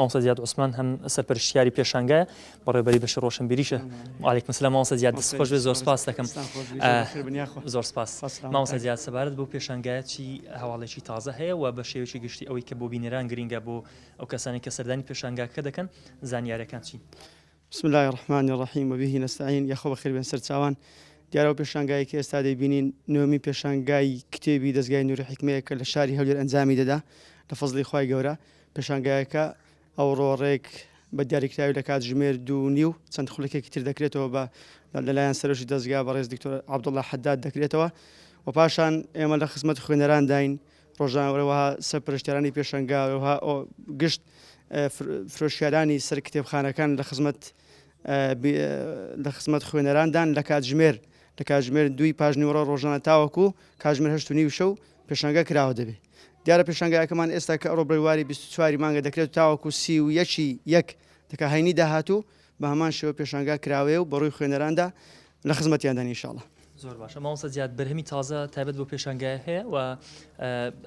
مامۆستا زیاد عوسمان هەم سەرپەرشتیاری پێشانگایە بەڕێوەبەری بەشی ڕۆشنبیریشە. وعەلەیکوم سەلام مامۆستا زیاد، دەست خۆش بێ، زۆر سپاس دەکەم. زۆر سپاس. مامۆستا زیاد سەبارەت بۆ پێشانگایە چی هەواڵێکی تازە هەیە و بە شێوەیەکی گشتی ئەوەی کە بۆ بینەران گرینگە بۆ ئەو کەسانی کە سەردانی پێشانگاکە دەکەن زانیاریەکان چین؟ بسم الله الرحمن الرحیم وبه نستعین. یاخۆ بەخێر بێن سەرچاوان. دیارەوە پێشانگایەکی ئێستا دەیبینین نوێمی پێشانگای کتێبی دەستگای نووری حیکمەیە کە لە شاری هەولێر ئەنجامی دەدا لە فەزڵی خوای گەورە. پێشانگایەکە ئەو ڕۆڕێک بە دیاریکراوی لە کاتژمێر 2:30 چەند خولەکێکی تر دەکرێتەوە بە لەلایەن سەرۆشی دەستگا بەڕێز دکتۆر عەبدوڵڵا حەداد دەکرێتەوە و پاشان ئێمە لە خزمەت خوێنەران داین ڕۆژنامەوەها سەرپەرشتیارانی پێشانگاوەها گشت فرۆشیارانی سەر کتێبخانەکان لە خزمەت خوێنەراندان لە کاتژمێر 2 پاژنیوەڕۆ ڕۆژانە تاوەکو کاتژمێر 8:30 شەو پێشانگا کراوە دەبێت. دیارە پێشانگایەکەمان ئێستا کە ئەڕۆ بڕێواری 24 مانگە دەکرێت تاوەکو 31 دەکا هەینی داهاتوو بە هەمان شێوە پێشانگا کراوێ و بەڕووی خوێنەراندا لە خزمەتیاندان ئینشاءڵڵا. زۆر باشە. مامۆستا زیاد بەرهەمی تازە تایبەت بۆ پێشانگایە هەیە و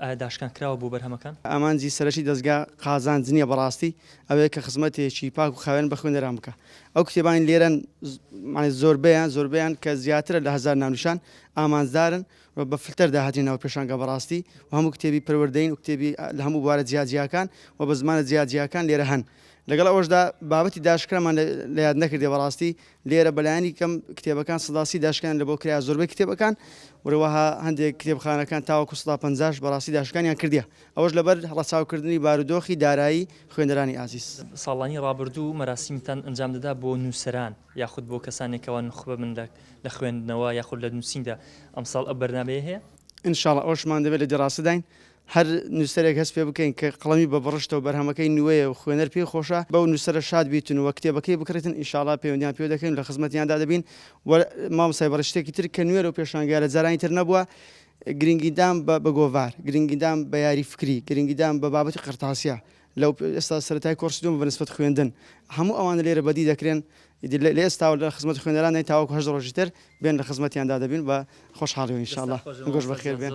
ئایا داشکان کراوە بۆ بەرهەمەکان؟ ئامانجی سەرەکی دەستگا قازانج نییە بەڕاستی ئەوەیە کە خزمەتێکی پاک و خاوێن بە خوێنەران بکە. ئەو کتێبانی لێرەن زۆربەیان کە زیاترە لە 1000 ناونیشان ئامانجدارن و بە فلتەر داهاتینەوە پێشانگا بەڕاستی و هەموو کتێبی پەروەردەین و کتێبی لە هەموو بوارە جیاجیاکان و بە زمانە جیاجیاکان لێرە هەن. لەگەڵ ئەوەشدا بابەتی داشکرامان لە یاد نەکردێ بەڕاستی لێرە بەلایانی کەم کتێبەکان سەداسی داشکان لە بۆ کرا زۆربەی کتێبەکان وەروەها هەندێک کتێبخانەکان تاوەکو 150 بەڕاستی داشکانیان کردیە. ئەوەش لەبەر ڕەچاوکردنی بارودۆخی دارایی خوێنەرانی ئازیز. ساڵانی ڕابردوو مەراسیمتان ئەنجام دەدا بۆ نووسەران یاخود بۆ کەسانێکەوە نخبە من لە خوێندنەوە یاخود لە نووسیندا ئەمساڵ ئەو بەرنامەیە هەیە؟ ئینشاڵڵا ئەوشمان دەبێت لە دراستداین هەر نووسەرێک هەست پێ بکەین کە قەڵەمی بە بڕشتەوە بەرهەمەکەی نوێیە و خوێنەر پێی خۆشە بەو نووسەرە شاد بیتون و کتێبەکەی بکرێتن ئینشاڵڵا پەیوەندیان پێ دەکەین لە خزمەتیاندا دەبین و مامۆستای بەڕشتێکی تر کە نوێرە و پێشانگای لە جارانی تر نەبووە گرنگیدان بە گۆڤار، گرنگیدان بە یاری فکری، گرنگیدان بە بابەتی قرتاسیە لەو ئێستا سەرەتای کۆرسی دووەم بەنسبەت خوێندن هەموو ئەوانە لێرە بەدی دەکرێن لە ئێستا لە خزمەت خوێنەران تاوەکو 8 ڕۆژی تر بێن لە خزمەتیاندا دەبین بە خۆشحاڵی و ئینشاءڵڵا گۆش بەخێر بێن.